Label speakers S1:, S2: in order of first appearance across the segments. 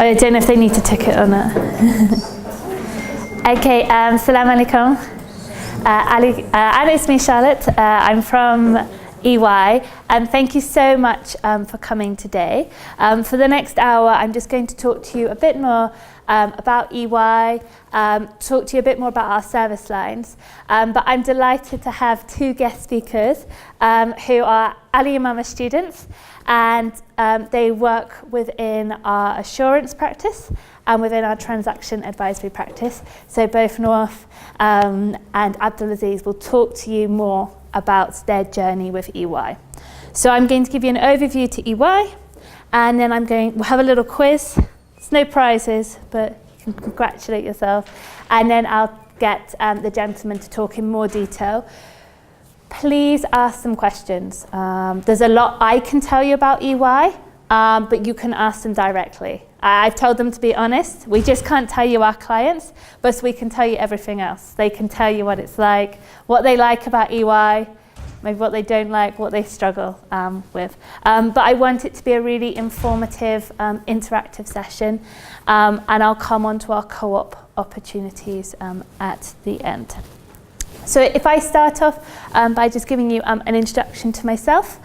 S1: I don't know if they need to tick it or not. Okay, salam alaikum. It's me, Charlotte. I'm from EY, and thank you so much for coming today. For the next hour, I'm just going to talk to you a bit more about EY, talk to you a bit more about our service lines, but I'm delighted to have two guest speakers who are اليمامة students, and they work within our assurance practice and within our transaction advisory practice. So both North and Abdulaziz will talk to you more about their journey with EY. So I'm going to give you an overview to EY, and then we'll have a little quiz. There's no prizes, but you can congratulate yourself. And then I'll get the gentleman to talk in more detail. Please ask some questions. There's a lot I can tell you about EY, but you can ask them directly. I've told them to be honest. We just can't tell you our clients, but we can tell you everything else. They can tell you what it's like, what they like about EY, maybe what they don't like, what they struggle with. But I want it to be a really informative, interactive session, and I'll come on to our co-op opportunities at the end. So if I start off by just giving you an introduction to myself.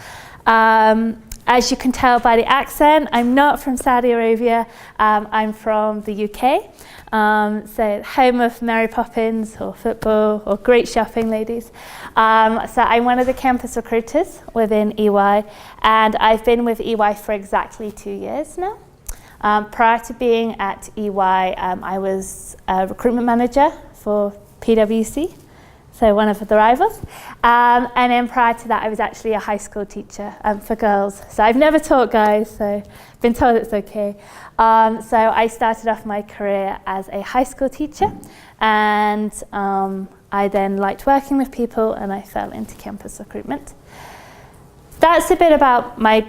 S1: As you can tell by the accent, I'm not from Saudi Arabia, I'm from the UK. So home of Mary Poppins or football or great shopping, ladies. So I'm one of the campus recruiters within EY, and I've been with EY for exactly 2 years now. Prior to being at EY, I was a recruitment manager for PwC. So one of the rivals. And then prior to that, I was actually a high school teacher for girls. So I've never taught guys, so I've been told it's okay. So I started off my career as a high school teacher, and I then liked working with people, and I fell into campus recruitment. That's a bit about my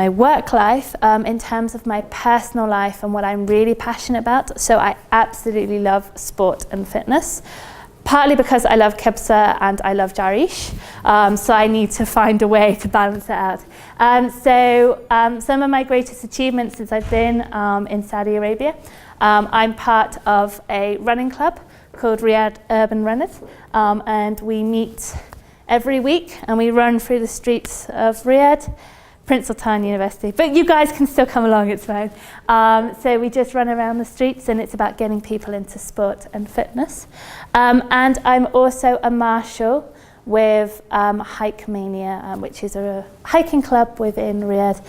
S1: work life. In terms of my personal life and what I'm really passionate about. So I absolutely love sport and fitness. Partly because I love kebsa and I love jarish, so I need to find a way to balance it out. Some of my greatest achievements since I've been in Saudi Arabia, I'm part of a running club called Riyadh Urban Runners, and we meet every week and we run through the streets of Riyadh, Prince Sultan University, but you guys can still come along, it's fine. So we just run around the streets, and it's about getting people into sport and fitness. And I'm also a marshal with Hike Mania, which is a hiking club within Riyadh.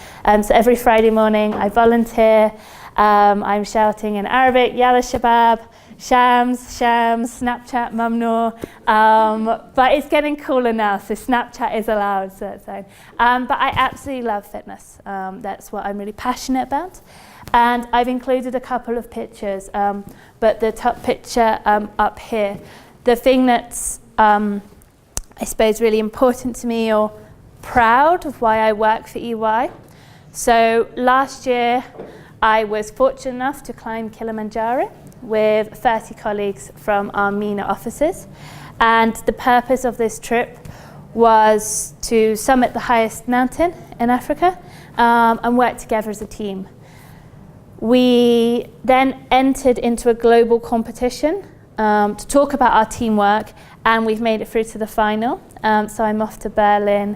S1: So every Friday morning I volunteer. I'm shouting in Arabic, Yalla Shabab, Shams, Snapchat, Mamnoor. But it's getting cooler now, so Snapchat is allowed, so it's fine. But I absolutely love fitness. That's what I'm really passionate about. And I've included a couple of pictures, but the top picture up here, the thing that's, I suppose, really important to me or proud of why I work for EY. So last year, I was fortunate enough to climb Kilimanjaro with 30 colleagues from our MENA offices. And the purpose of this trip was to summit the highest mountain in Africa and work together as a team. We then entered into a global competition to talk about our teamwork, and we've made it through to the final. So I'm off to Berlin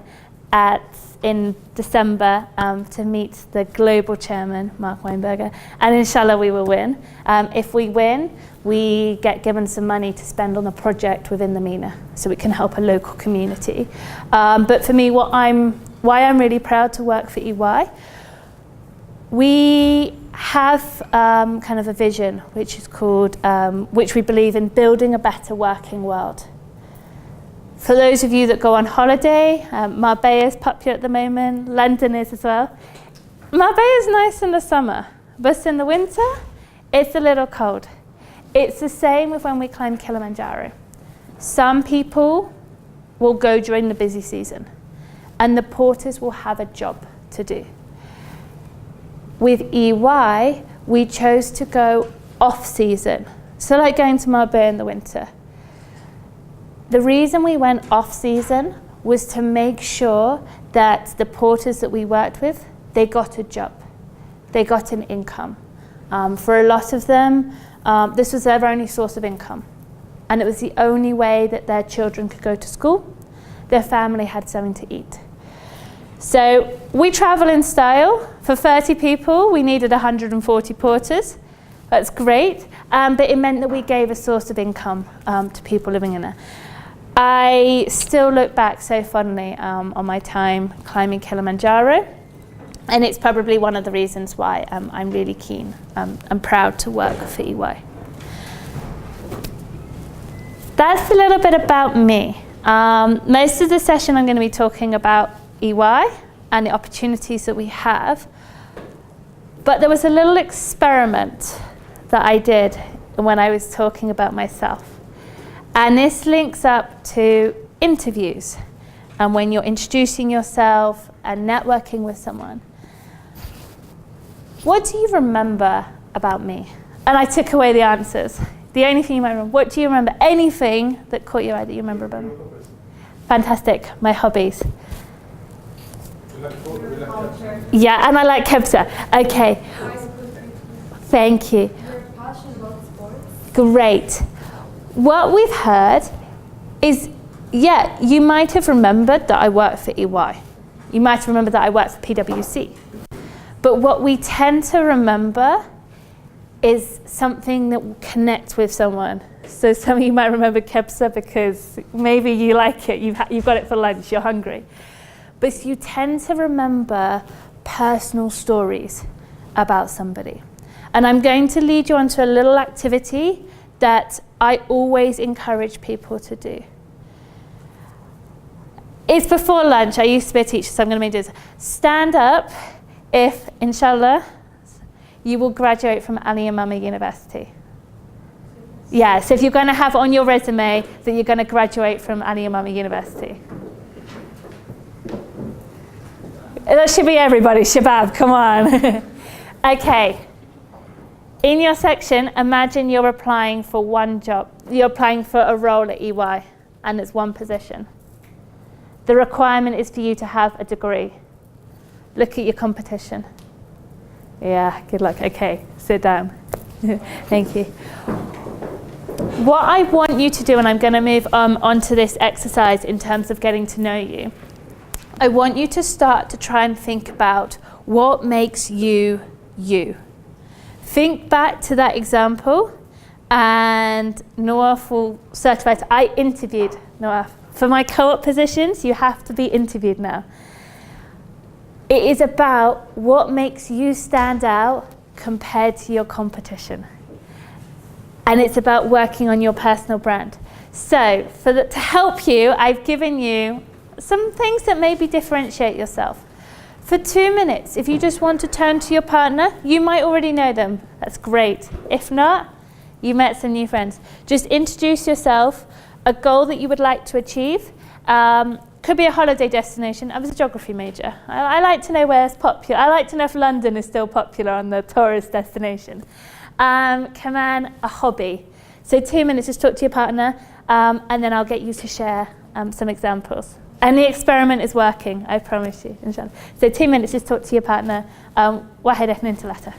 S1: in December to meet the global chairman, Mark Weinberger, and inshallah we will win. If we win, we get given some money to spend on a project within the MENA, so we can help a local community. But for me, why I'm really proud to work for EY, we have kind of a vision which is called, which we believe in building a better working world. For those of you that go on holiday, Marbella is popular at the moment, London is as well. Marbella is nice in the summer, but in the winter, it's a little cold. It's the same with when we climb Kilimanjaro. Some people will go during the busy season, and the porters will have a job to do. With EY, we chose to go off-season, so like going to Marbella in the winter. The reason we went off-season was to make sure that the porters that we worked with, they got a job. they got an income. For a lot of them, this was their only source of income. And it was the only way that their children could go to school. Their family had something to eat. So we travel in style. For 30 people, we needed 140 porters. That's great. But it meant that we gave a source of income to people living in there. I still look back so fondly on my time climbing Kilimanjaro. And it's probably one of the reasons why I'm really keen and proud to work for EY. That's a little bit about me. Most of the session I'm going to be talking about EY and the opportunities that we have. But there was a little experiment that I did when I was talking about myself. And this links up to interviews and when you're introducing yourself and networking with someone. What do you remember about me? And I took away the answers. The only thing you might remember. What do you remember? Anything that caught your eye that you remember about me? Fantastic. My hobbies. Yeah, and I like kebsa. Okay. Thank you.
S2: You're passionate about sports?
S1: Great. What we've heard is, yeah, you might have remembered that I worked for EY. You might have remembered that I worked for PwC. But what we tend to remember is something that will connect with someone. So some of you might remember kebsa because maybe you like it, you've got it for lunch, you're hungry. But you tend to remember personal stories about somebody. And I'm going to lead you onto a little activity that I always encourage people to do. It's before lunch. I used to be a teacher, so I'm going to make this. Stand up if, inshallah, you will graduate from Al-Yamamah University. Yeah, so if you're going to have on your resume that you're going to graduate from Al-Yamamah University. That should be everybody, Shabab, come on. Okay. In your section, imagine you're applying for one job. You're applying for a role at EY, and it's one position. The requirement is for you to have a degree. Look at your competition. Yeah, good luck. Okay, sit down. Thank you. What I want you to do, and I'm going to move on to this exercise in terms of getting to know you, I want you to start to try and think about what makes you, you. Think back to that example, and Nawaf will certify it. I interviewed Nawaf. For my co-op positions, you have to be interviewed now. It is about what makes you stand out compared to your competition. And it's about working on your personal brand. So to help you, I've given you some things that maybe differentiate yourself. For 2 minutes, if you just want to turn to your partner, you might already know them. That's great. If not, you met some new friends. Just introduce yourself, a goal that you would like to achieve. Could be a holiday destination. I was a geography major. I like to know where it's popular. I like to know if London is still popular on the tourist destination. Kaman, a hobby. So 2 minutes, just talk to your partner, and then I'll get you to share some examples. And the experiment is working, I promise you, inshallah. So 2 minutes, just talk to your partner. واحد اثنين ثلاثة.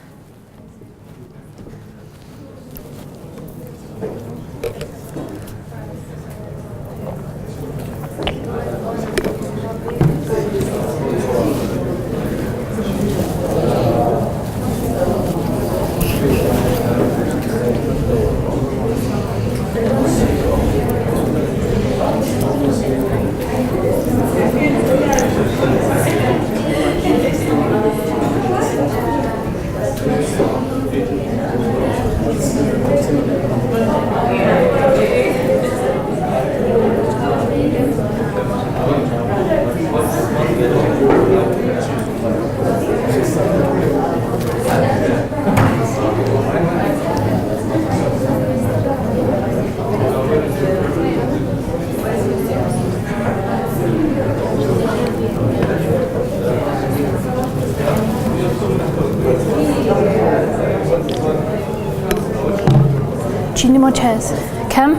S1: Do you need more chairs? Come.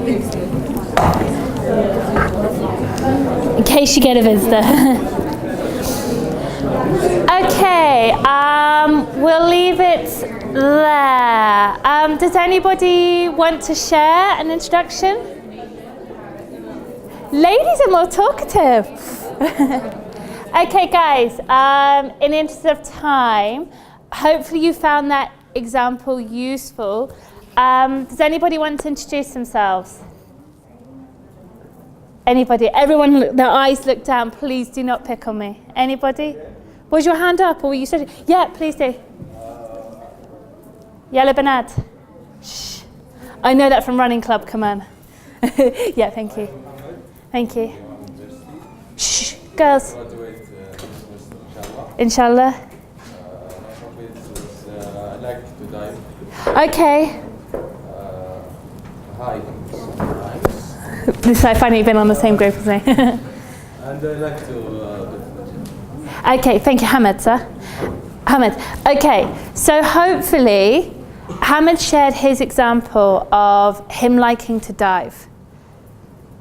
S1: In case you get a visitor. Okay, we'll leave it there. Does anybody want to share an introduction? Ladies are more talkative. Okay, guys, in the interest of time, hopefully you found that example useful. Does anybody want to introduce themselves? Anybody? Everyone, their eyes look down. Please do not pick on me. Anybody? Was your hand up or were you studying? Yeah, please do. Yellow Banad. Shh. I know that from running club, come on. Yeah, thank you. Thank you. Shh, girls. Inshallah.
S3: I like to dive.
S1: Okay.
S3: Hi.
S1: This I find you've been on the same group as me.
S3: And I like to
S1: Okay, thank you, Hamid, sir. Hamid. Okay, so hopefully Hamid shared his example of him liking to dive.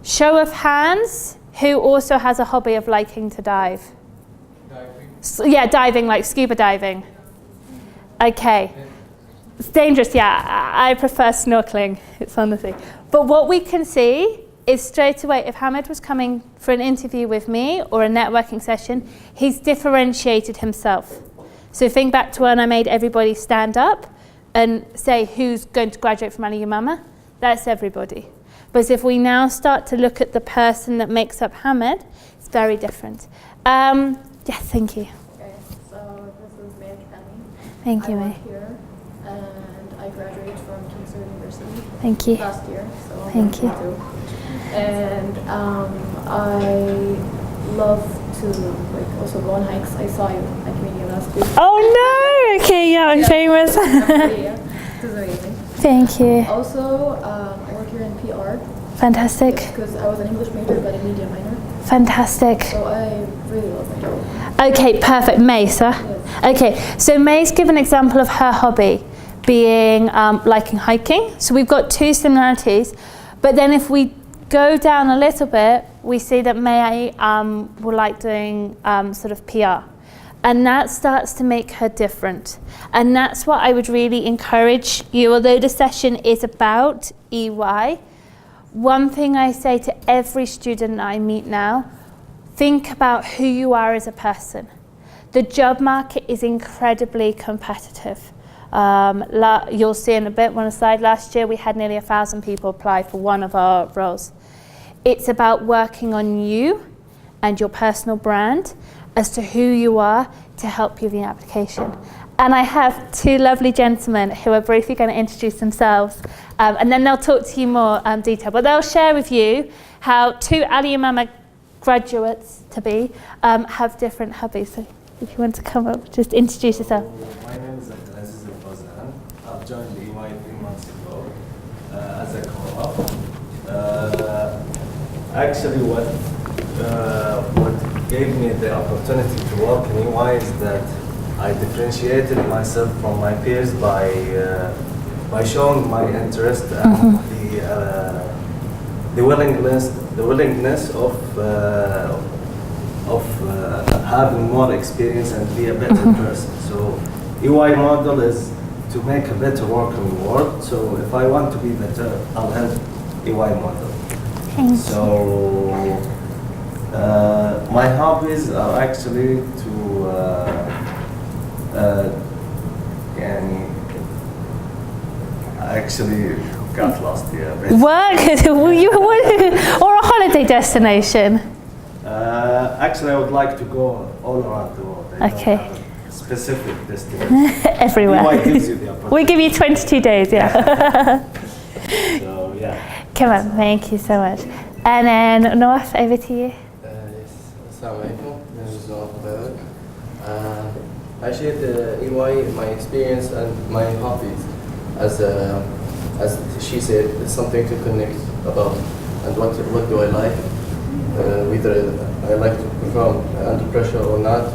S1: Show of hands, who also has a hobby of liking to dive?
S3: diving.
S1: So, yeah, diving, like scuba diving. Okay. It's dangerous, yeah. I prefer snorkeling. It's on the sea. But what we can see is straight away, if Hamid was coming for an interview with me or a networking session, he's differentiated himself. So think back to when I made everybody stand up and say who's going to graduate from Al-Yamamah. That's everybody. But if we now start to look at the person that makes up Hamid, it's very different. Yes, thank you.
S2: Okay, so this is May Kami.
S1: Thank you,
S2: I
S1: May.
S2: work here, and I graduated from Kingston University
S1: Thank you.
S2: last year. So
S1: Thank you.
S2: too. And I love to also go on hikes. I saw you at Media last week.
S1: Oh no! Okay, yeah, I'm famous.
S2: Yeah, this is amazing.
S1: Thank you.
S2: Also, I work here in PR
S1: Fantastic.
S2: because I was an English major but a media minor.
S1: Fantastic.
S2: So I really love my job.
S1: Okay, perfect. May, sir.
S2: Yes.
S1: Okay, so May's given an example of her hobby being liking hiking. So we've got two similarities, but then if we go down a little bit, we see that May will like doing sort of PR. And that starts to make her different. And that's what I would really encourage you, although the session is about EY, one thing I say to every student I meet now, think about who you are as a person. The job market is incredibly competitive. You'll see in a bit, one aside, last year we had nearly 1,000 people apply for one of our roles. It's about working on you and your personal brand as to who you are to help you with the application. And I have two lovely gentlemen who are briefly going to introduce themselves, and then they'll talk to you more detail. But they'll share with you how two Al-Yamamah graduates to be have different hobbies. So if you want to come up, just introduce yourself.
S4: My name is I've joined EY 3 months ago as a co-op. Actually, what gave me the opportunity to work in EY is that I differentiated myself from my peers by showing my interest and the willingness of having more experience and be a better person. So EY model is to make a better working world. So if I want to be better, I'll help EY model. So my hobbies are actually to I actually got lost here.
S1: Work or a holiday destination?
S4: Actually, I would like to go all around the world. I
S1: Okay.
S4: don't have a specific destination.
S1: Everywhere.
S4: EY gives you the opportunity.
S1: We give you 22 days, yeah.
S4: So yeah.
S1: Come on, thank you so much. And then North, over to you.
S5: Yes, Assalamu alaikum. This is وذلك. I shared EY, my experience and my hobbies. As she said, it's something to connect about. And what do I like? Whether I like to perform under pressure or not.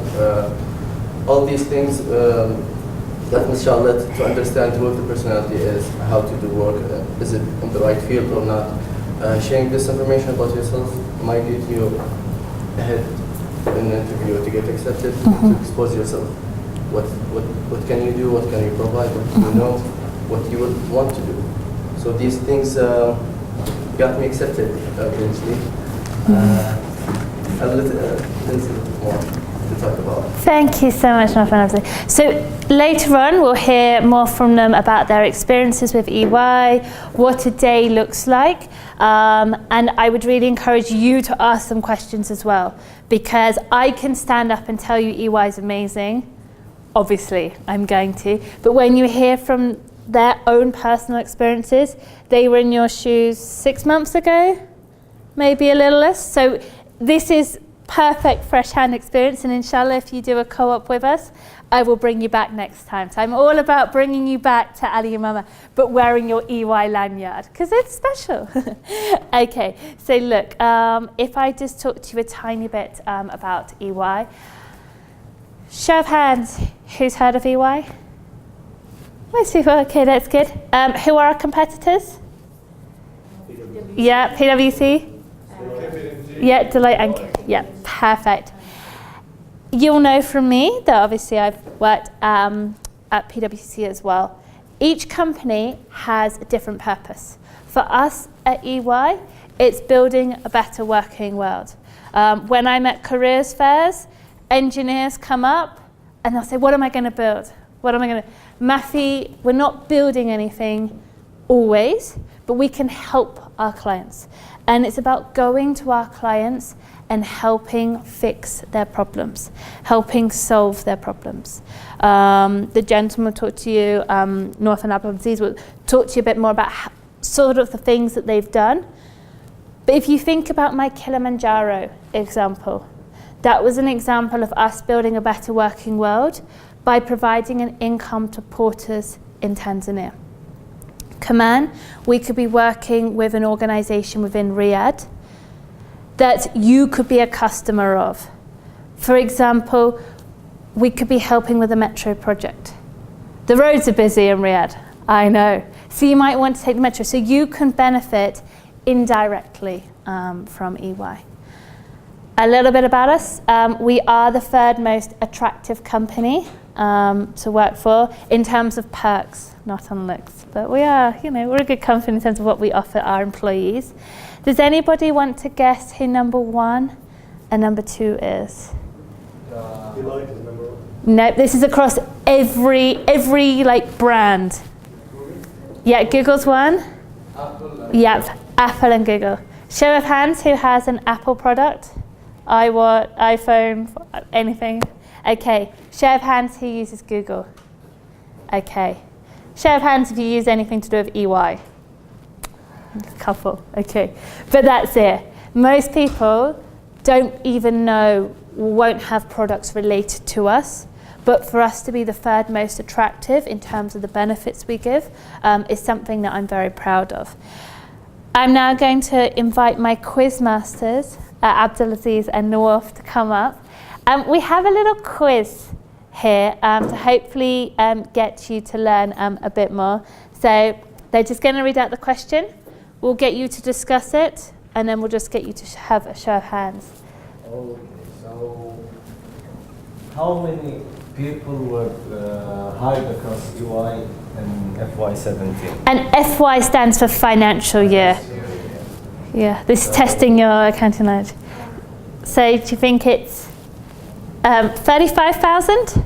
S5: All these things that inshallah to understand what the personality is, how to do work, is it in the right field or not. sharing this information about yourself might lead you ahead in an interview to get accepted, to expose yourself. What can you do? What can you provide? What do you know? What you would want to do? So these things got me accepted eventually. A little more to talk about.
S1: Thank you so much, Nathan. So later on, we'll hear more from them about their experiences with EY, what a day looks like, and I would really encourage you to ask them questions as well, because I can stand up and tell you EY is amazing. Obviously, I'm going to, but when you hear from their own personal experiences, they were in your shoes 6 months ago, maybe a little less. So this is perfect fresh hand experience, and inshallah if you do a co-op with us, I will bring you back next time. So I'm all about bringing you back to اليمامة, but wearing your EY lanyard, because it's special. Okay, so look, if I just talk to you a tiny bit about EY. Show of hands, who's heard of EY? Most people, okay, that's good. Who are our competitors? Yeah, PwC? Yeah, Deloitte and yeah, perfect. You'll know from me that obviously I've worked at PwC as well. Each company has a different purpose. For us at EY, it's building a better working world. When I'm at careers fairs, engineers come up and they'll say, what am I going to build? What am I going to... Mafi, we're not building anything always, but we can help our clients. And it's about going to our clients and helping fix their problems, helping solve their problems. The gentleman will talk to you, Northern Abdulaziz will talk to you a bit more about sort of the things that they've done. But if you think about my Kilimanjaro example, that was an example of us building a better working world by providing an income to porters in Tanzania. Kaman, we could be working with an organization within Riyadh that you could be a customer of. For example, we could be helping with a metro project. The roads are busy in Riyadh, I know. So you might want to take the metro. So you can benefit indirectly from EY. A little bit about us. We are the third most attractive company to work for in terms of perks, not on looks. But we are, we're a good company in terms of what we offer our employees. Does anybody want to guess who number 1 and number 2 is?
S3: Deloitte is number 1.
S1: No, this is across every like brand. Yeah, Google's 1.
S3: Apple.
S1: Yep, Apple and Google. Show of hands, who has an Apple product? iPhone, anything? Okay. Show of hands, who uses Google? Okay. Show of hands if you use anything to do with EY. A couple, okay. But that's it. Most people don't even know, won't have products related to us. But for us to be the third most attractive in terms of the benefits we give is something that I'm very proud of. I'm now going to invite my quiz masters, Abdulaziz and Nawaf, to come up. We have a little quiz here to hopefully get you to learn a bit more. So they're just going to read out the question. We'll get you to discuss it, and then we'll just get you to have a show of hands.
S4: Okay, so how many people were hired across EY in FY17?
S1: And FY stands for financial year. Yeah, this is testing your accounting knowledge. So do you think it's 35,000,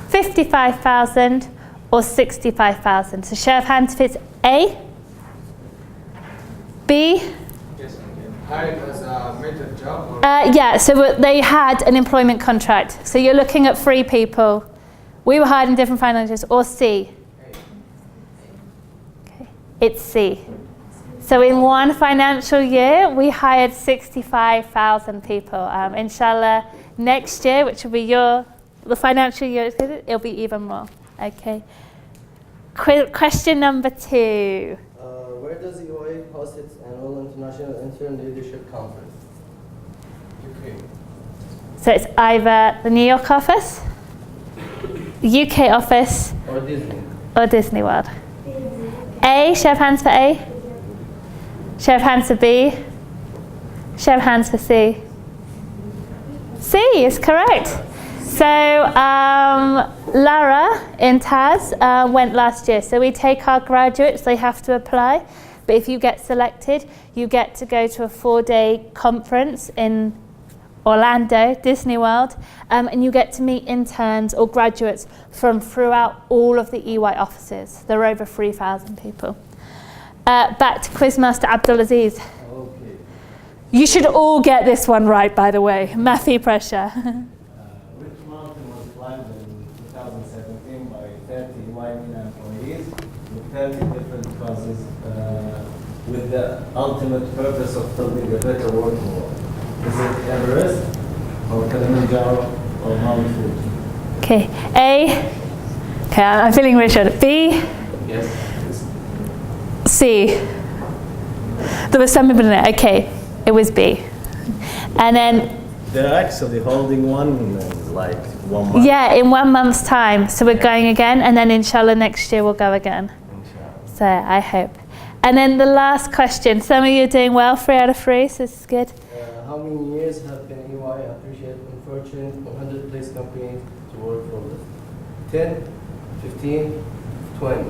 S1: 55,000, or 65,000? So show of hands if it's A, B.
S3: Hired as a major job? Or
S1: Yeah, so they had an employment contract. So you're looking at 3 people. We were hired in different financials. Or C. Okay. It's C. So in one financial year, we hired 65,000 people. Inshallah, next year, which will be the financial year, it'll be even more. Okay. Question number 2.
S5: Where does EY host its annual International Intern Leadership Conference?
S3: UK.
S1: So it's either the New York office, UK office,
S5: Or Disney?
S1: or Disney World. A, show of hands for A. Show of hands for B. Show of hands for C. C is correct. So Lara in Taz went last year. So we take our graduates, they have to apply. But if you get selected, you get to go to a 4-day conference in Orlando, Disney World, and you get to meet interns or graduates from throughout all of the EY offices. There are over 3,000 people. Back to Quizmaster Abdulaziz.
S4: Okay.
S1: You should all get this one right, by the way. Mathy pressure.
S4: Which mountain was climbed in 2017 by 30 YMIN employees with 30 different causes with the ultimate purpose of building a better working world? Is it Everest, or Kilimanjaro, or Mount Fuji?
S1: Okay, A. Okay, I'm feeling reassured. B.
S5: Yes.
S1: C. There was some people in it. Okay, it was B. And then,
S4: They're actually holding one in like 1 month.
S1: yeah, in 1 month's time. So we're going again, and then inshallah next year we'll go again.
S4: Inshallah.
S1: So I hope. And then the last question. Some of you are doing well, 3 out of 3, so this is good.
S5: How many years have been EY appreciated in Fortune 100 place companies to work for this? 10, 15, 20.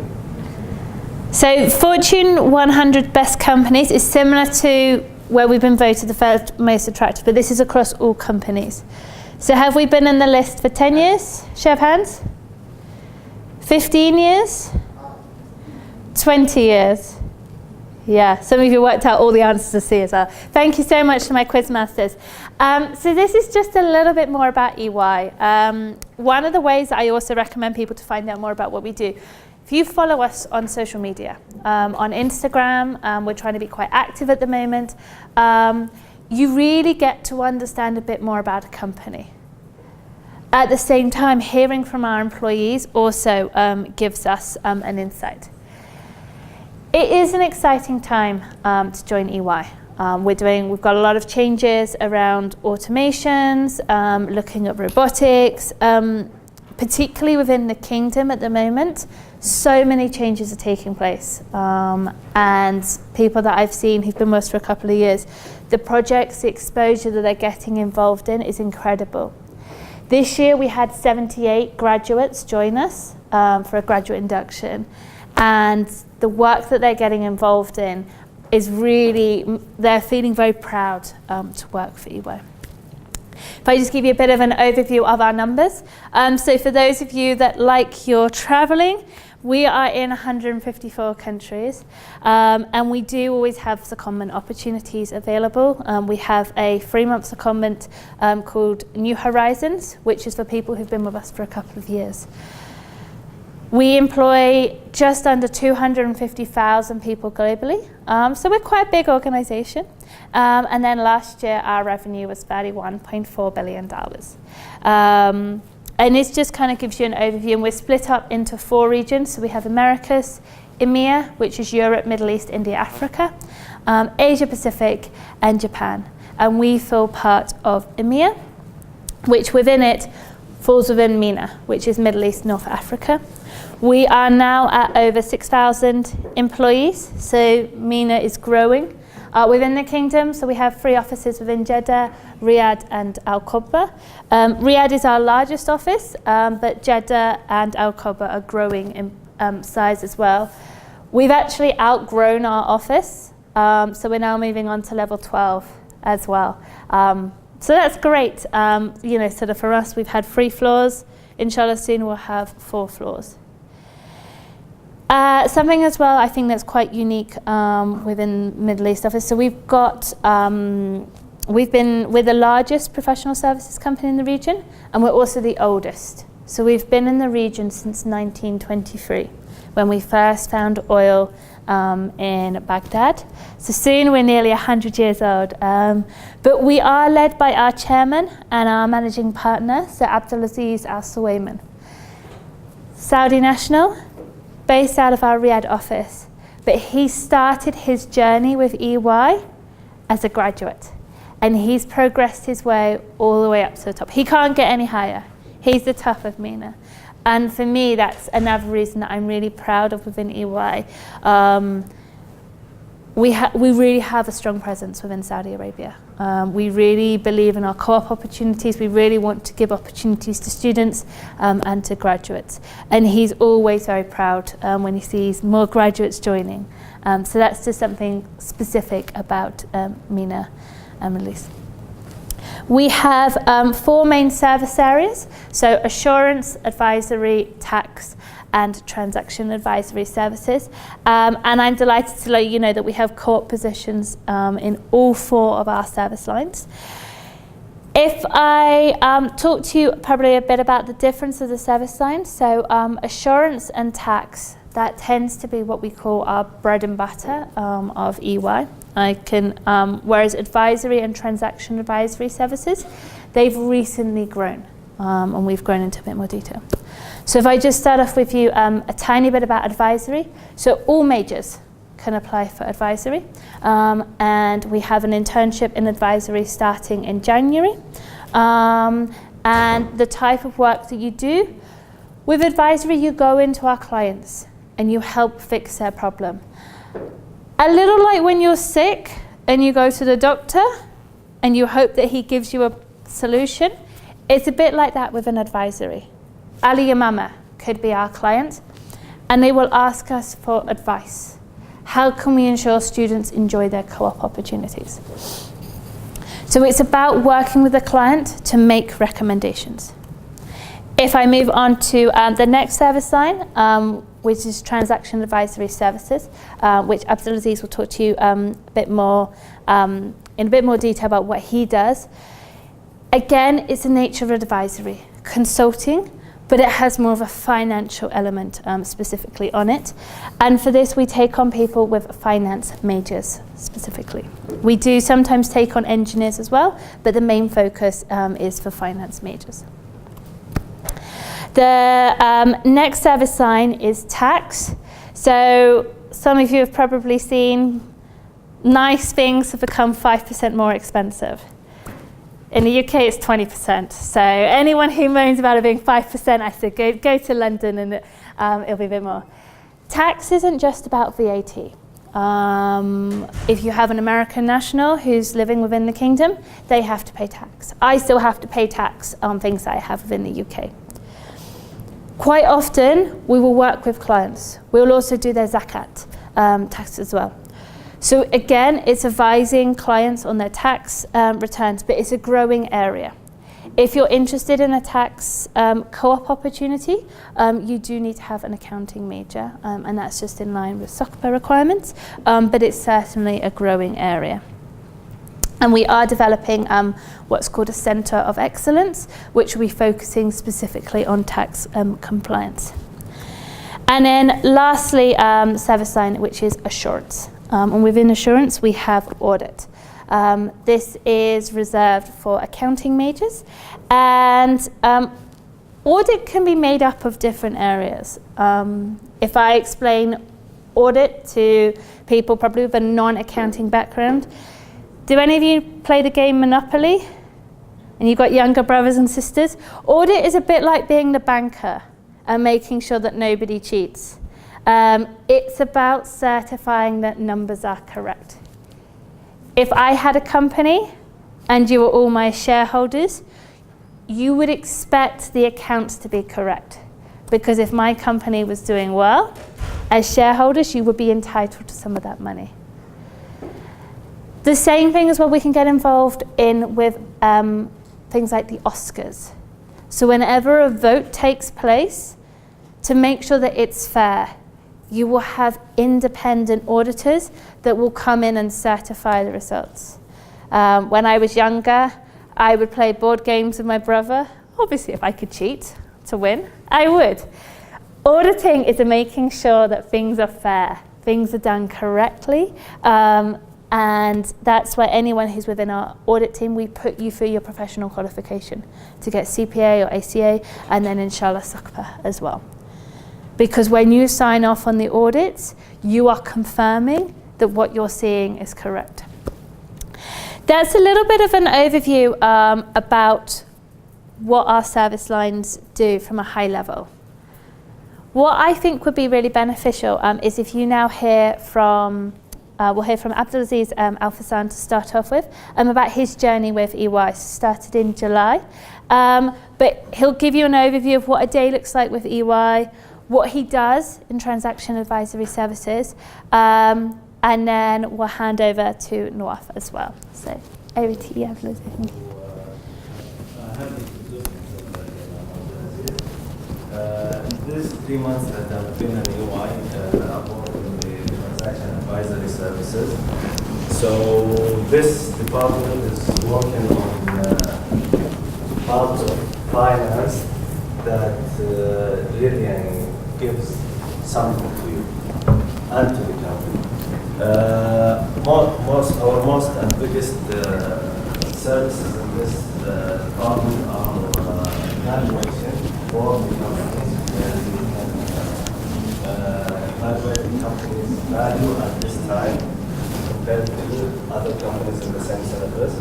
S1: So Fortune 100 best companies is similar to where we've been voted the first most attractive, but this is across all companies. So have we been in the list for 10 years? Show of hands. 15 years? 20 years? Yeah, some of you worked out all the answers to C as well. Thank you so much to my quiz masters. So this is just a little bit more about EY. One of the ways I also recommend people to find out more about what we do, if you follow us on social media, on Instagram, we're trying to be quite active at the moment, you really get to understand a bit more about a company. At the same time, hearing from our employees also gives us an insight. It is an exciting time to join EY. We've got a lot of changes around automations, looking at robotics, particularly within the kingdom at the moment. So many changes are taking place, and people that I've seen who've been with us for a couple of years, the projects, the exposure that they're getting involved in is incredible. This year we had 78 graduates join us for a graduate induction, and the work that they're getting involved in is really, they're feeling very proud to work for EY. If I just give you a bit of an overview of our numbers. So for those of you that like your traveling, we are in 154 countries, and we do always have secondment opportunities available. We have a 3-month secondment called New Horizons, which is for people who've been with us for a couple of years. We employ just under 250,000 people globally, so we're quite a big organisation. And then last year our revenue was $31.4 billion. And this just kind of gives you an overview, and we're split up into 4 regions. So we have Americas, EMEA, which is Europe, Middle East, India, Africa, Asia Pacific, and Japan. And we feel part of EMEA, which within it falls within MENA, which is Middle East, North Africa. We are now at over 6,000 employees, so MENA is growing. Within the kingdom, so we have 3 offices within Jeddah, Riyadh and Al-Quba. Riyadh is our largest office, but Jeddah and Al-Quba are growing in size as well. We've actually outgrown our office, so we're now moving on to level 12 as well. So that's great. Sort of for us, we've had 3 floors. Inshallah, soon we'll have 4 floors. Something as well I think that's quite unique within Middle East office. So we've been the largest professional services company in the region, and we're also the oldest. So we've been in the region since 1923, when we first found oil in Baghdad. So soon we're nearly 100 years old. But we are led by our chairman and our managing partner, Sir Abdulaziz Al Suwayman. Saudi national, based out of our Riyadh office, but he started his journey with EY as a graduate, and he's progressed his way all the way up to the top. He can't get any higher. He's the top of MENA. And for me, that's another reason that I'm really proud of within EY. we really have a strong presence within Saudi Arabia. We really believe in our co-op opportunities. We really want to give opportunities to students and to graduates. And he's always very proud when he sees more graduates joining. So that's just something specific about Mina and Elise. We have 4 main service areas, so assurance, advisory, tax, and transaction advisory services. And I'm delighted to let you know that we have co-op positions in all 4 of our service lines. If I talk to you probably a bit about the difference of the service lines, so assurance and tax, that tends to be what we call our bread and butter of EY. Whereas advisory and transaction advisory services, they've recently grown, and we've grown into a bit more detail. So if I just start off with you a tiny bit about advisory. So all majors can apply for advisory, and we have an internship in advisory starting in January. And the type of work that you do, with advisory you go into our clients and you help fix their problem. A little like when you're sick and you go to the doctor and you hope that he gives you a solution, it's a bit like that with an advisory. اليمامة could be our client, and they will ask us for advice. How can we ensure students enjoy their co-op opportunities? So it's about working with the client to make recommendations. If I move on to the next service line, which is transaction advisory services, which Abdulaziz will talk to you in a bit more detail about what he does. Again, it's the nature of advisory, consulting, but it has more of a financial element specifically on it. And for this, we take on people with finance majors specifically. We do sometimes take on engineers as well, but the main focus is for finance majors. The next service line is tax. So some of you have probably seen nice things have become 5% more expensive. In the UK, it's 20%. So anyone who moans about it being 5%, I said go to London and it'll be a bit more. Tax isn't just about VAT. If you have an American national who's living within the kingdom, they have to pay tax. I still have to pay tax on things that I have within the UK. Quite often, we will work with clients. We'll also do their zakat tax as well. So again, it's advising clients on their tax returns, but it's a growing area. If you're interested in a tax co-op opportunity, you do need to have an accounting major, and that's just in line with SOCPA requirements, but it's certainly a growing area. And we are developing what's called a Centre of Excellence, which will be focusing specifically on tax compliance. And then lastly, service line, which is assurance. And within assurance, we have audit. This is reserved for accounting majors. And audit can be made up of different areas. If I explain audit to people probably with a non-accounting background, do any of you play the game Monopoly? And you've got younger brothers and sisters? Audit is a bit like being the banker and making sure that nobody cheats. It's about certifying that numbers are correct. If I had a company and you were all my shareholders, you would expect the accounts to be correct. Because if my company was doing well, as shareholders, you would be entitled to some of that money. The same thing as well we can get involved in with things like the Oscars. So whenever a vote takes place, to make sure that it's fair, you will have independent auditors that will come in and certify the results. When I was younger, I would play board games with my brother. Obviously, if I could cheat to win, I would. Auditing is making sure that things are fair, things are done correctly, and that's why anyone who's within our audit team, we put you through your professional qualification to get CPA or ACA, and then inshallah SOCPA as well. Because when you sign off on the audits, you are confirming that what you're seeing is correct. That's a little bit of an overview about what our service lines do from a high level. What I think would be really beneficial is if you now hear from we'll hear from Abdulaziz Al-Fassan to start off with, about his journey with EY. Started in July, but he'll give you an overview of what a day looks like with EY, what he does in transaction advisory services, and then we'll hand over to Nawaf as well. So over to you, Abdulaziz. Thank you.
S4: These 3 months that I've been in EY, I've worked in the transaction advisory services. So this department is working on part of finance that really gives something to you and to the company. Our most and biggest services in this department are evaluation for the companies, where we can evaluate the company's value at this time compared to other companies in the same service.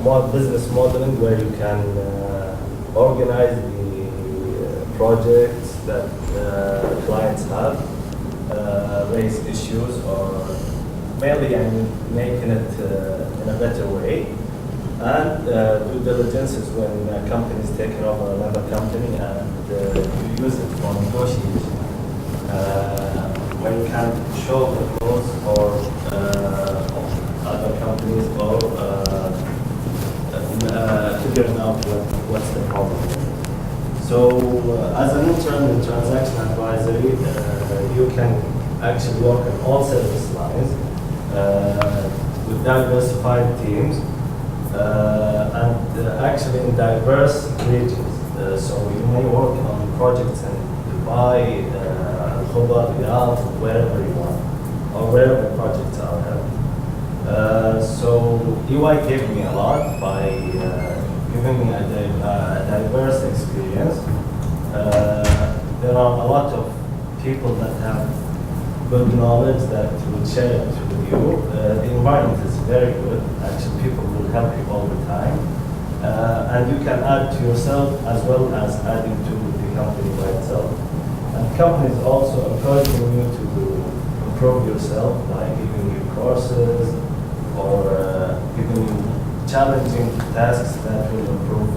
S4: More business modeling, where you can organize the projects that clients have, raise issues, or mainly making it in a better way. And due diligence is when a company is taking over another company and you use it for negotiation. When you can show the growth or other companies, or figuring out what's the problem. So as an intern in transaction advisory, you can actually work on all service lines with diversified teams. And actually in diverse regions. So you may work on projects in Dubai, Al-Khobar, Riyadh, wherever you want, or wherever projects are held. So EY gave me a lot by giving me a diverse experience. There are a lot of people that have good knowledge that will share it with you. The environment is very good. Actually, people will help you all the time. And you can add to yourself as well as adding to the company by itself. And companies also encouraging you to improve yourself by giving you courses or giving you challenging tasks that will improve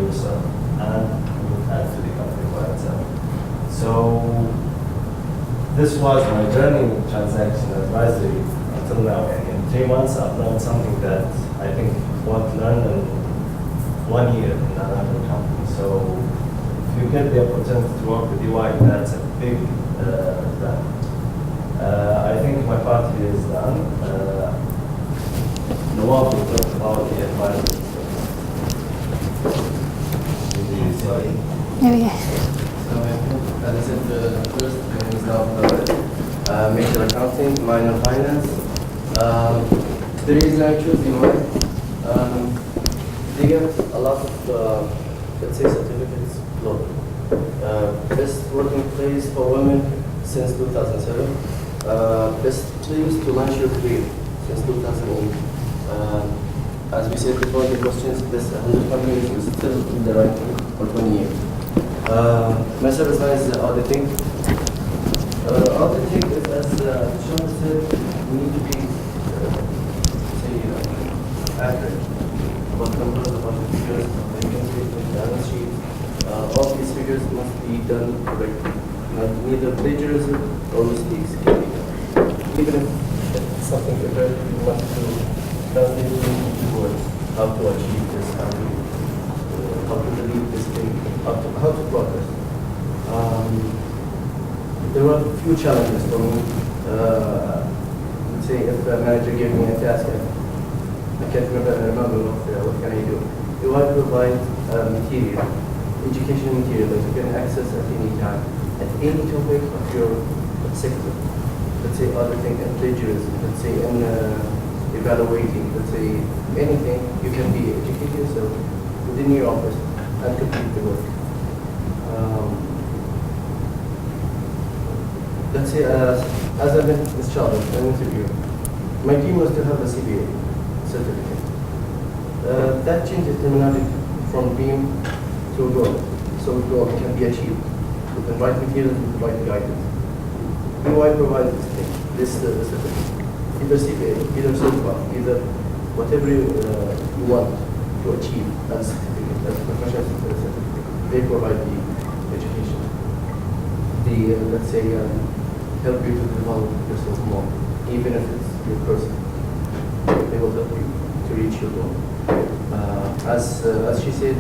S4: yourself and will add to the company by itself. So this was my journey with transaction advisory until now. In 3 months, I've learned something that I think won't learn in 1 year in another company. So if you get the opportunity to work with EY, that's a big advantage. I think my part here is done. Nawaf will talk about the advisory. Sorry.
S1: There we go.
S5: So, as I said, first, my name is now major accounting, minor finance. The reason I chose EY, they get a lot of, let's say, certificates globally. Best working place for women since 2007. Best place to launch your career since 2008. As we said before, the questions, this 100 companies is still in the ranking for 20 years. My service line is auditing. Auditing is, as Sean said, we need to be accurate about numbers, about the figures, about the income statement, balance sheet. All these figures must be done correctly. Neither plagiarism or mistakes can be done. Even if it's something prepared, you want to translate it into words, how to achieve this, how to delete this thing, how to progress. There were a few challenges for me. Let's say if a manager gave me a task, I can't remember what can I do. You want to provide material, education material that you can access at any time, at any topic of your sector. Let's say auditing and plagiarism, let's say in evaluating, let's say anything, you can be educate yourself within your office and complete the work. Let's say as I met this child in an interview, my dream was to have a CBA certificate. That changes terminology from dream to a goal. So a goal can be achieved with the right materials, with the right guidance. EY provides this thing. this certificate. Either CPA, either SOFA, either whatever you want to achieve as certificate, as professional certificate, they provide the education. Let's say, help you to develop yourself more, even if it's your person. They will help you to reach your goal. As she said,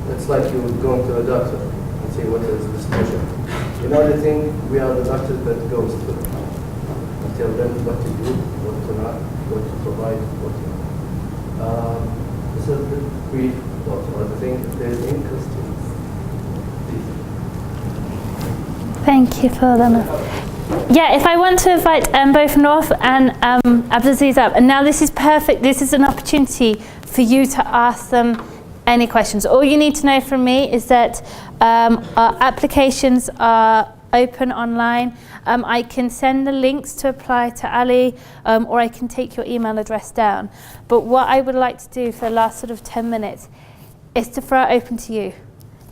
S5: it's like you going to a doctor and say, what is this measure? You know the thing, we are the doctor that goes to the client and tell them what to do, what to not, what to provide, what to not. This is the brief about the thing. If there's any questions, please.
S1: Thank you for them. Yeah, if I want to invite both North and Abdulaziz up, and now this is perfect, this is an opportunity for you to ask them any questions. All you need to know from me is that our applications are open online. I can send the links to apply to Ali, or I can take your email address down. But what I would like to do for the last sort of 10 minutes is to throw it open to you.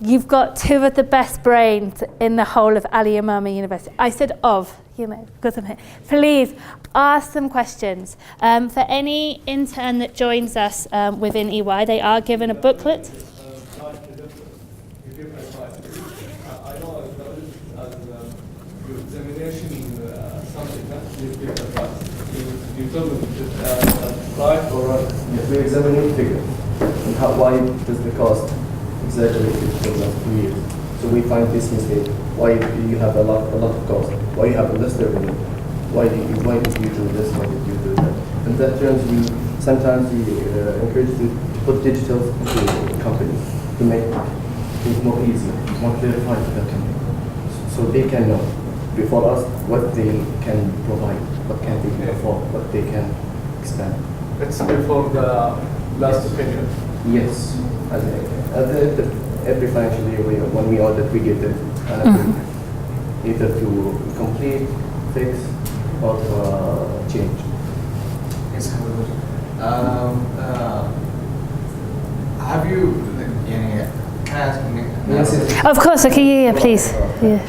S1: You've got two of the best brains in the whole of Al-Yamama University. I said of, you know, because I'm here. Please ask them questions. For any intern that joins us within EY, they are given a booklet.
S3: I know your examination something that you told me right or wrong.
S5: Yes, we examine your figure and why does the cost exaggerated for the last 2 years. So we find this mistake. Why do you have a lot of cost? Why you have a less revenue? Why did you do this? Why did you do that? And that turns you. Sometimes we encourage you to put digital into the company to make things more easy, more clarified to the company, so they can know before us what they can provide, what can they afford, what they can expand.
S3: It's before the last opinion.
S5: Yes. Every financial year, when we audit, we get it either to complete, fix, or to change.
S3: Yes, have you يعني
S5: Yes.
S1: Of course, okay, yeah, please. Yeah.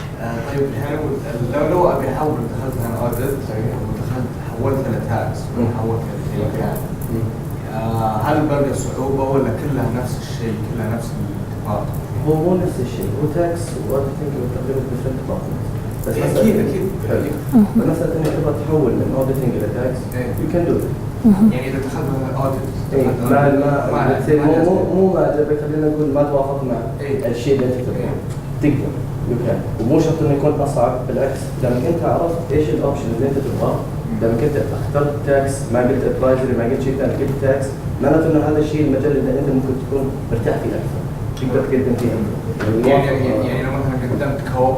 S3: طيب لو ابي احول دخلت انا اوديت ودخلت حولت لتاكس وحولت للشركات هل بقى صعوبة ولا كلها نفس الشيء كلها نفس الاتفاق؟
S5: هو مو نفس الشيء، هو تاكس وأوديتنج تقريبا different departments. بس
S3: أكيد.
S5: مثلا أنت تبغى تحول من أوديتنج إلى تاكس، you can do it.
S3: يعني إذا دخلت أوديت
S5: مو ما خلينا نقول ما توافق مع الشيء اللي أنت تبغاه تقدر يمكن، ومو شرط إنه يكون أصعب، بالعكس لما أنت عرفت إيش الأوبشن اللي أنت تبغاه، لما كنت اخترت تاكس ما قلت ادفايزري ما قلت شيء ثاني قلت تاكس، معناته انه هذا الشيء المجال اللي انت ممكن تكون مرتاح فيه اكثر تقدر تقدم فيه اكثر.
S3: يعني لو مثلا قدمت كوب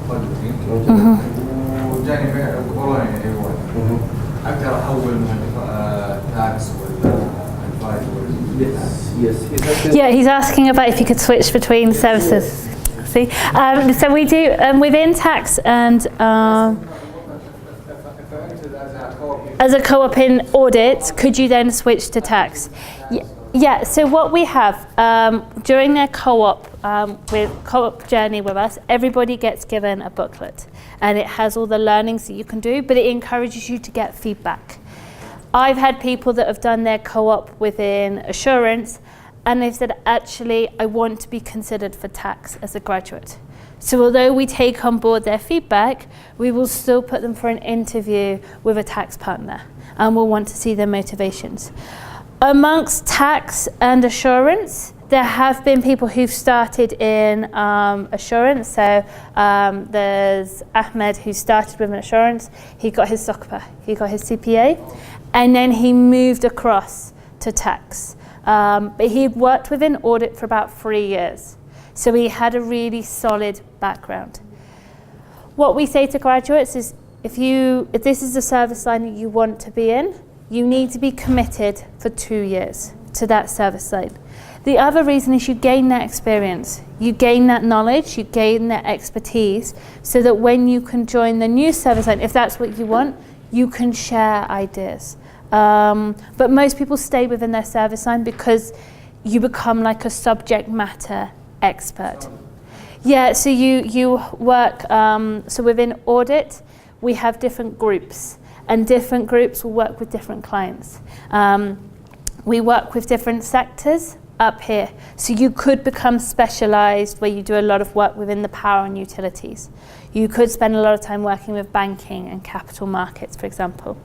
S3: اوديتنج وجاني قبولوني ايوه اقدر احول من تاكس ولا ادفايزري.
S5: Yes.
S1: Yeah, he's asking about if you could switch between services. See, so we do within tax and. As a co-op in audit, could you then switch to tax? Yeah, so what we have, during their co-op journey with us, everybody gets given a booklet and it has all the learnings that you can do, but it encourages you to get feedback. I've had people that have done their co-op within assurance and they've said, actually, I want to be considered for tax as a graduate. So although we take on board their feedback, we will still put them for an interview with a tax partner and we'll want to see their motivations. Amongst tax and assurance, there have been people who've started in assurance. So there's Ahmed who started with an assurance. He got his SOCPA, he got his CPA, and then he moved across to tax. But he worked within audit for about 3 years. So he had a really solid background. What we say to graduates is if this is the service line that you want to be in, you need to be committed for 2 years to that service line. The other reason is you gain that experience, you gain that knowledge, you gain that expertise, so that when you can join the new service line, if that's what you want, you can share ideas. But most people stay within their service line because you become like a subject matter expert. Yeah, so you work, so within audit, we have different groups, and different groups will work with different clients. We work with different sectors up here. So you could become specialised where you do a lot of work within the power and utilities. You could spend a lot of time working with banking and capital markets, for example.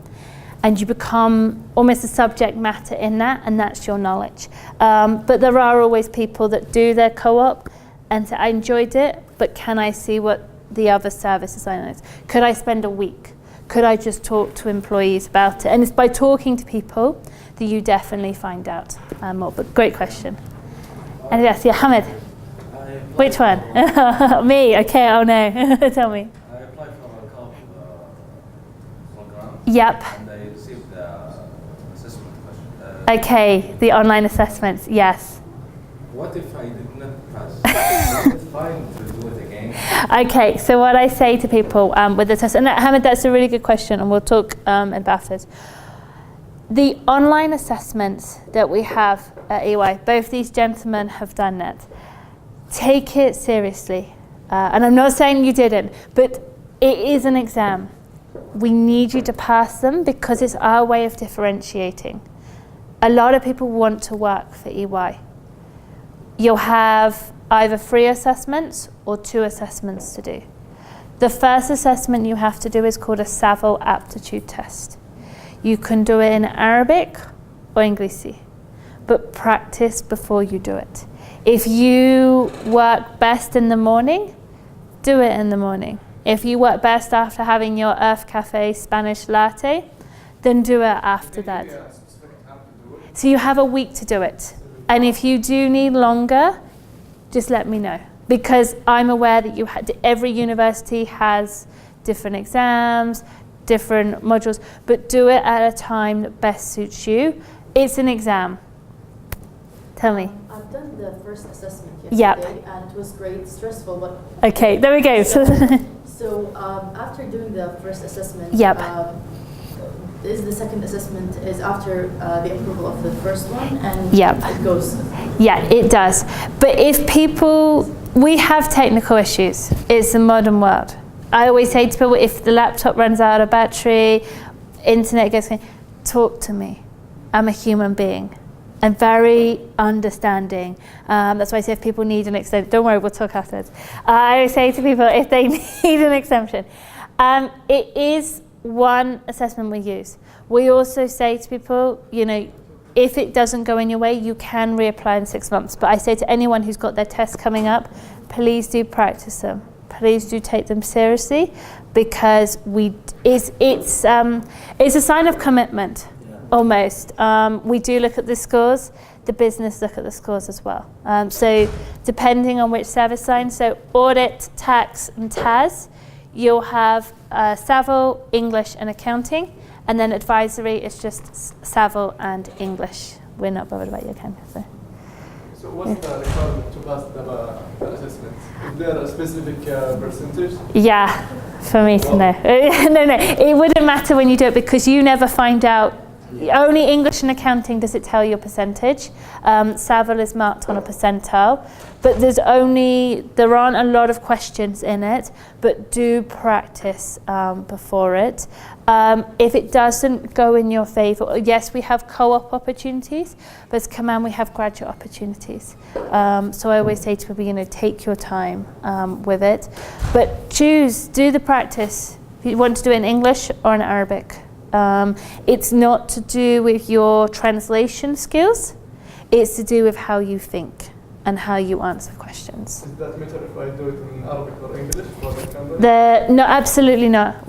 S1: And you become almost a subject matter in that, and that's your knowledge. But there are always people that do their co-op and say, I enjoyed it, but can I see what the other services I know? Could I spend a week? Could I just talk to employees about it? And it's by talking to people that you definitely find out more. But great question. And yes, yeah, Hamid. Which one? Me, okay, oh no, tell me.
S6: I applied for a couple program.
S1: Yep.
S6: And I received the assessment question.
S1: Okay, the online assessments, yes.
S6: What if I did not pass? Is it fine to do it again?
S1: Okay, so what I say to people with the test, and Hamid, that's a really good question, and we'll talk about it. The online assessments that we have at EY, both these gentlemen have done it. Take it seriously. And I'm not saying you didn't, but it is an exam. We need you to pass them because it's our way of differentiating. A lot of people want to work for EY. You'll have either 3 assessments or 2 assessments to do. The first assessment you have to do is called a SAVL aptitude test. You can do it in Arabic or English, but practice before you do it. If you work best in the morning, do it in the morning. If you work best after having your Earth Cafe Spanish latte, then do it after that. So you have a week to do it. And if you do need longer, just let me know. Because I'm aware that every university has different exams, different modules, but do it at a time that best suits you. It's an exam. Tell me.
S2: I've done the first assessment yesterday, and it was great, stressful, but...
S1: Okay, there we go.
S2: So after doing the first assessment, is the second assessment is after the approval of the first one, and it goes?
S1: Yeah, it does. But if we have technical issues. It's the modern world. I always say to people, if the laptop runs out of battery, internet gets, talk to me. I'm a human being. I'm very understanding. That's why I say if people need an exemption, don't worry, we'll talk afterwards. I always say to people if they need an exemption. It is one assessment we use. We also say to people, if it doesn't go in your way, you can reapply in 6 months. But I say to anyone who's got their tests coming up, please do practice them. Please do take them seriously, because it's a sign of commitment, almost. We do look at the scores. The business look at the scores as well. So depending on which service line, so audit, tax, and TAS, you'll have SAVL, English, and accounting, and then advisory is just SAVL and English. We're not bothered about your accounting.
S7: So what's the requirement to pass the assessment? Is there a specific percentage?
S1: Yeah, for me to know. No, it wouldn't matter when you do it, because you never find out. Only English and accounting does it tell your percentage. SAVL is marked on a percentile, but there aren't a lot of questions in it, but do practice before it. If it doesn't go in your favour, yes, we have co-op opportunities, but as Command we have graduate opportunities. So I always say to people, take your time with it, but do the practice. If you want to do it in English or in Arabic. It's not to do with your translation skills, it's to do with how you think and how you answer questions.
S7: Does that matter if I do it in Arabic or English for the Canada?
S1: No, absolutely not.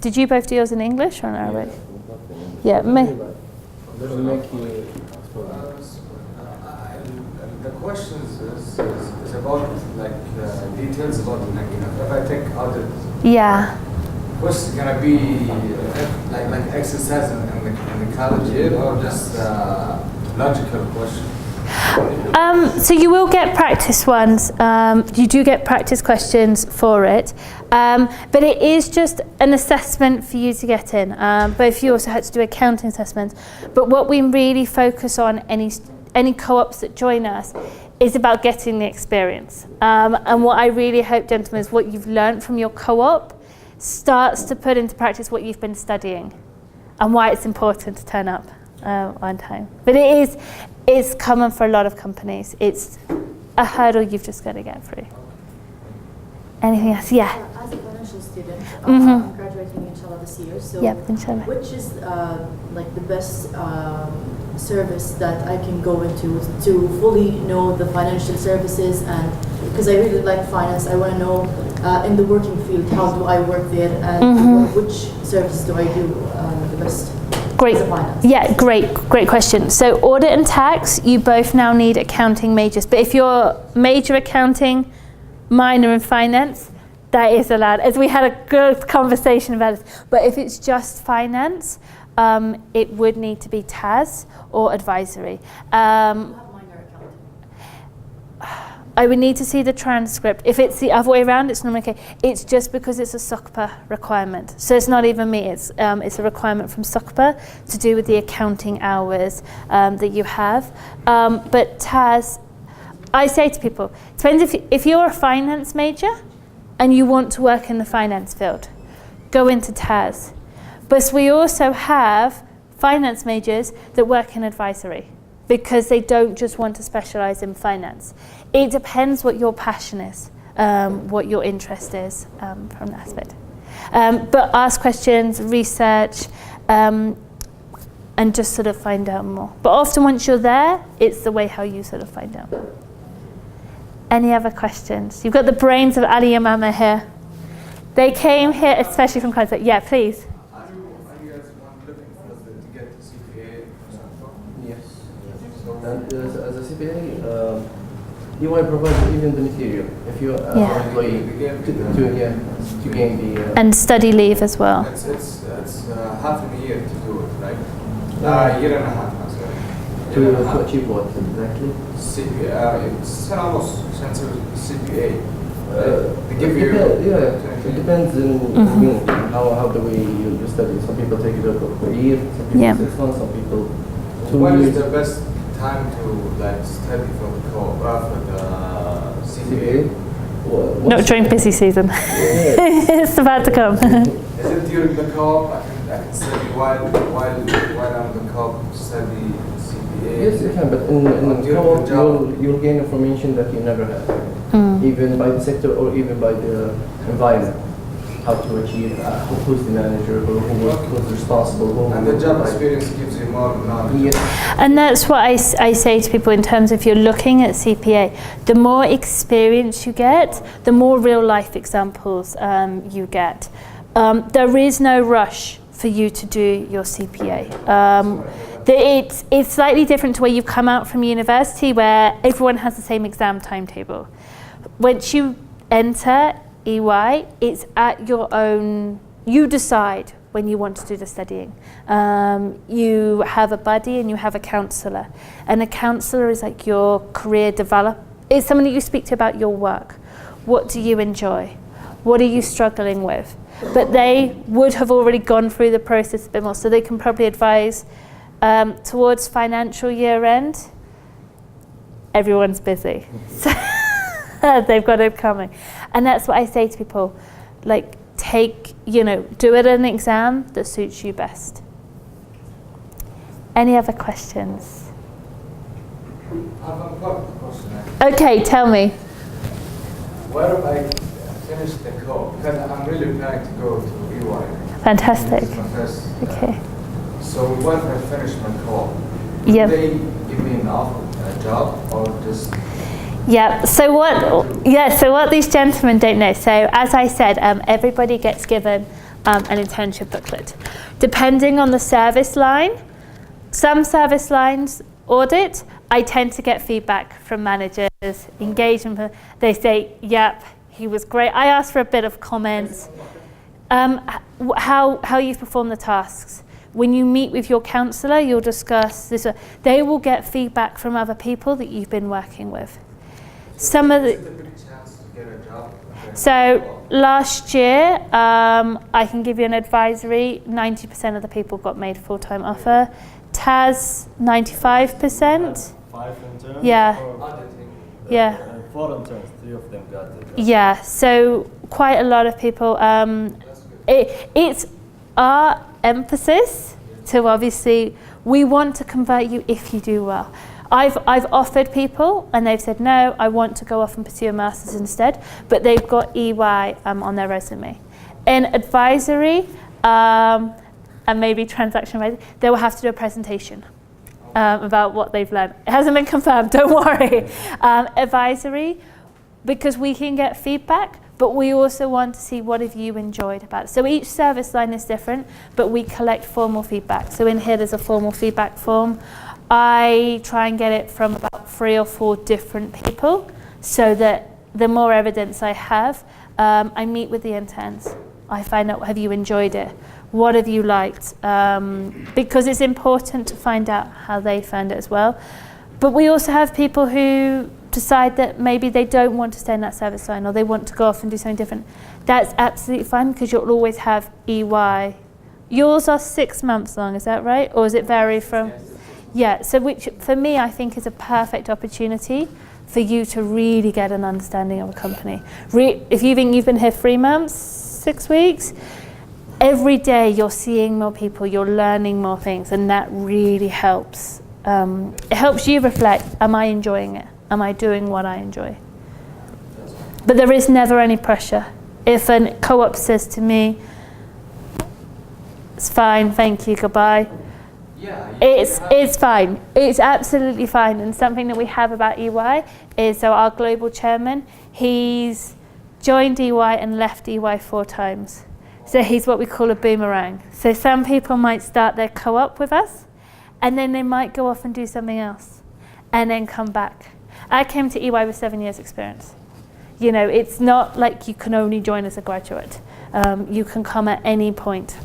S1: Did you both do yours in English or in Arabic? Yeah, me.
S3: The question is about details about if I take audit.
S1: Yeah.
S3: What's gonna be like exercise in the college year, or just logical question?
S1: So you will get practice ones. You do get practice questions for it, but it is just an assessment for you to get in. But if you also had to do accounting assessments, but what we really focus on any co-ops that join us is about getting the experience. And what I really hope, gentlemen, is what you've learned from your co-op, starts to put into practice what you've been studying and why it's important to turn up on time. But it's common for a lot of companies. It's a hurdle you've just got to get through. Anything else? Yeah.
S2: As a financial student, I'm graduating inshallah this year. So
S1: inshallah.
S2: which is like the best service that I can go into to fully know the financial services? And because I really like finance, I want to know in the working field, how do I work there, and which service do I do the best?
S1: Great. Yeah, great question. So audit and tax, you both now need accounting majors. But if you're major accounting, minor in finance, that is allowed. As we had a good conversation about it. But if it's just finance, it would need to be TAS or advisory. I would need to see the transcript. If it's the other way around, it's normally okay. It's just because it's a SOCPA requirement. So it's not even me, it's a requirement from SOCPA to do with the accounting hours that you have. But TAS, I say to people, depends if you're a finance major and you want to work in the finance field, go into TAS. But we also have finance majors that work in advisory because they don't just want to specialise in finance. It depends what your passion is, what your interest is from that aspect. But ask questions, research, and just sort of find out more. But often once you're there, it's the way how you sort of find out. Any other questions? You've got the brains of Al-Yamamah here. They came here especially from Qantas. Yeah, please.
S3: Are you guys looking for to get the CPA, for example?
S5: Yes. And as a CPA, EY provides even the material if you are an employee to gain the
S1: and study leave as well.
S3: It's half a year to do it, right? A year and a half.
S5: To achieve what exactly?
S3: CPA. It's سنة ونص عشان تسوي CPA. They give you.
S5: It depends on you how the way you study. Some people take it up a year, some people 6 months, some people 2 years.
S3: When is the best time to like study for the CPA?
S1: Not during busy season. It's about to come.
S3: Is it during the co-op? I can study while I'm the co-op study CPA.
S5: Yes, you can, but in the co-op you'll gain information that you never had, even by the sector or even by the environment. How to achieve, who's the manager, who's responsible.
S3: And the job experience gives you more knowledge.
S5: Yes.
S1: And that's what I say to people in terms of if you're looking at CPA, the more experience you get, the more real life examples you get. There is no rush for you to do your CPA. It's slightly different to where you come out from university where everyone has the same exam timetable. Once you enter EY, it's at your own, you decide when you want to do the studying. You have a buddy and you have a counsellor. And a counsellor is like your career developer. It's someone that you speak to about your work. What do you enjoy? What are you struggling with? But they would have already gone through the process a bit more, so they can probably advise towards financial year end, everyone's busy. So they've got it coming. And that's what I say to people, like do it an exam that suits you best. Any other questions?
S3: I've got a question.
S1: Okay, tell me.
S3: Where have I finished the co-op? Because I'm really planning to go to EY.
S1: Fantastic.
S3: This is my first,
S1: Okay.
S3: So once I finish my co-op,
S1: Yep.
S3: do they give me an offer, a job, or just?
S1: Yeah. So what these gentlemen don't know. So as I said, everybody gets given an internship booklet, depending on the service line. Some service lines audit. I tend to get feedback from managers, engagement. They say, "Yep, he was great." I ask for a bit of comments. How you've performed the tasks. When you meet with your counsellor, you'll discuss this. They will get feedback from other people that you've been working with. Some of the.
S3: Is it a big chance to get a job?
S1: So last year, I can give you an advisory. 90% of the people got made a full-time offer. TAS, 95%.
S4: 5 interns?
S1: Yeah. Yeah.
S4: 4 interns, 3 of them got it.
S1: Yeah. So quite a lot of people.
S3: That's good.
S1: It's our emphasis to obviously, we want to convert you if you do well. I've offered people and they've said, no, I want to go off and pursue a master's instead, but they've got EY on their resume. In advisory and maybe transaction advisory, they will have to do a presentation about what they've learned. It hasn't been confirmed, don't worry. Advisory, because we can get feedback, but we also want to see what have you enjoyed about it. So each service line is different, but we collect formal feedback. So in here there's a formal feedback form. I try and get it from about 3 or 4 different people, so that the more evidence I have, I meet with the interns. I find out, have you enjoyed it? What have you liked? Because it's important to find out how they found it as well. But we also have people who decide that maybe they don't want to stay in that service line, or they want to go off and do something different. That's absolutely fine, because you'll always have EY. Yours are 6 months long, is that right? Or does it vary from? Yeah, so which for me I think is a perfect opportunity for you to really get an understanding of a company. If you think you've been here 3 months, 6 weeks, every day you're seeing more people, you're learning more things, and that really helps. It helps you reflect, am I enjoying it? Am I doing what I enjoy? But there is never any pressure. If a co-op says to me, it's fine, thank you, goodbye.
S3: Yeah,
S1: It's fine. It's absolutely fine. And something that we have about EY is, so our global chairman, he's joined EY and left EY 4 times. So he's what we call a boomerang. So some people might start their co-op with us, and then they might go off and do something else, and then come back. I came to EY with 7 years experience. You know, it's not like you can only join as a graduate. You can come at any point.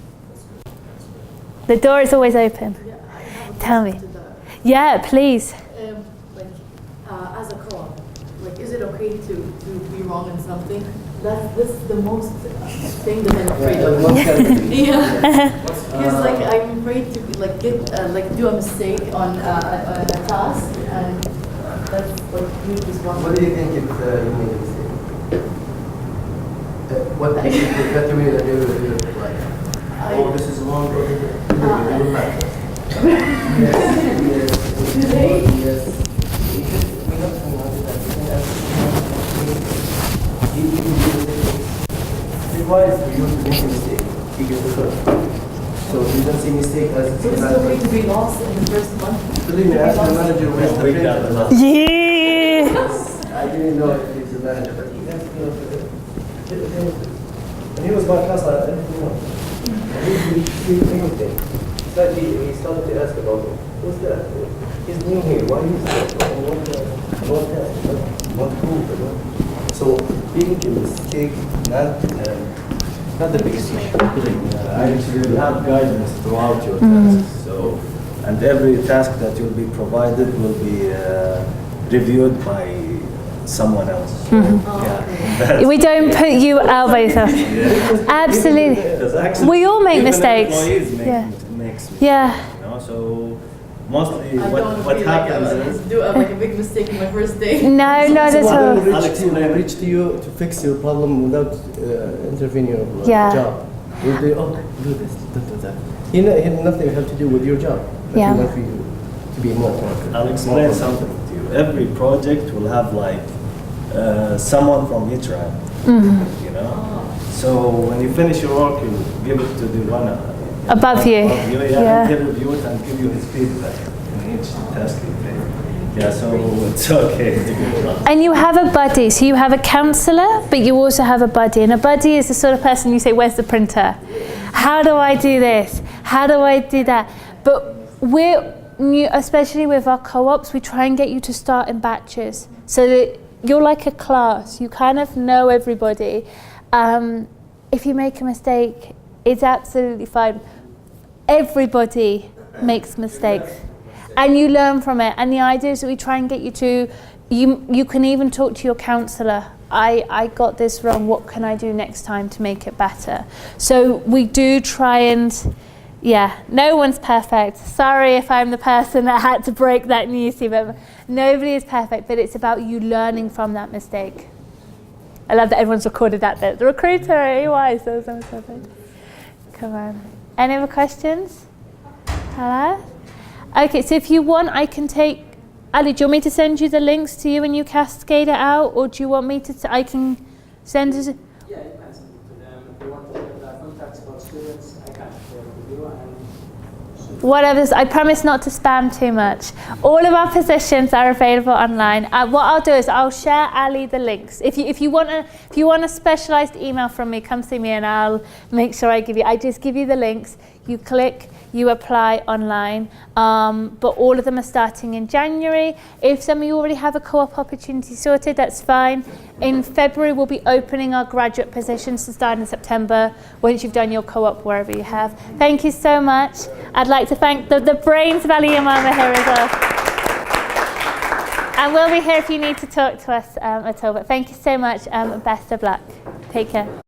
S1: The door is always open.
S2: Yeah, I have a
S1: Tell me.
S2: question to that.
S1: Yeah, please.
S2: As a co-op, is it okay to be wrong in something? This is the most thing that I'm afraid of. Yeah, because I'm afraid to get do a mistake on a task, and that's me just wrong.
S5: What do you think if you made a mistake? What do you think that you made a mistake? Oh, this is wrong. Requires for you to make a mistake. You get the first. So you don't see mistake as
S2: So it's still going to be lost in the first month?
S5: Believe me, ask the manager where's the printer.
S1: Yeah.
S5: I didn't know if he's a manager, but he has to know for it. When he was my class, I didn't know. He anything. So he started to ask about who's that? He's new here. Why is that? What group? So being a mistake, not the biggest issue.
S4: Actually, you have guidance throughout your tasks. So, and every task that will be provided will be reviewed by someone else.
S1: Yeah. We don't put you out by yourself. Absolutely. We all make mistakes.
S4: Makes mistakes.
S1: Yeah.
S4: You know, so mostly
S2: I don't
S4: what
S2: feel
S4: happens
S2: like
S4: is
S2: do a big mistake in my first day.
S1: No, not at all.
S5: When I reach to you to fix your problem without intervening your
S1: Yeah.
S5: job, you'll do, do this, don't do that. He had nothing have to do with your job. But
S1: Yeah.
S5: he want for you to be more confident.
S4: I'll explain something to you. Every project will have someone from each rank. You know. So when you finish your work, you give it to the one
S1: Above you.
S4: Yeah. He'll review it and give you his feedback in each task you play. Yeah, so it's okay.
S1: And you have a buddy, so you have a counsellor, but you also have a buddy. And a buddy is the sort of person you say, where's the printer? How do I do this? How do I do that? But especially with our co-ops, we try and get you to start in batches. So that you're like a class, you kind of know everybody. If you make a mistake, it's absolutely fine. Everybody makes mistakes. And you learn from it. And the idea is that we try and get you to, you can even talk to your counsellor. I got this wrong, what can I do next time to make it better? So we do try and, no one's perfect. Sorry if I'm the person that had to break that news to you, but nobody is perfect, but it's about you learning from that mistake. I love that everyone's recorded that bit. The recruiter at EY says I'm perfect. Come on. Any other questions? Hello? Okay, so if you want, I can take... Ali, do you want me to send you the links to you and you cascade it out? Or do you want me to... I can send it...
S8: Yeah, you can send it to them. If you want to get the contacts for students, I can share with you.
S1: Whatever, I promise not to spam too much. All of our positions are available online. What I'll do is I'll share Ali the links. If you want a specialised email from me, come see me and I'll make sure I give you. I just give you the links. You click, you apply online. But all of them are starting in January. If some of you already have a co-op opportunity sorted, that's fine. In February, we'll be opening our graduate positions to start in September once you've done your co-op wherever you have. Thank you so much. I'd like to thank the brains of اليمامة here as well. And we'll be here if you need to talk to us at all. But thank you so much. Best of luck. Take care.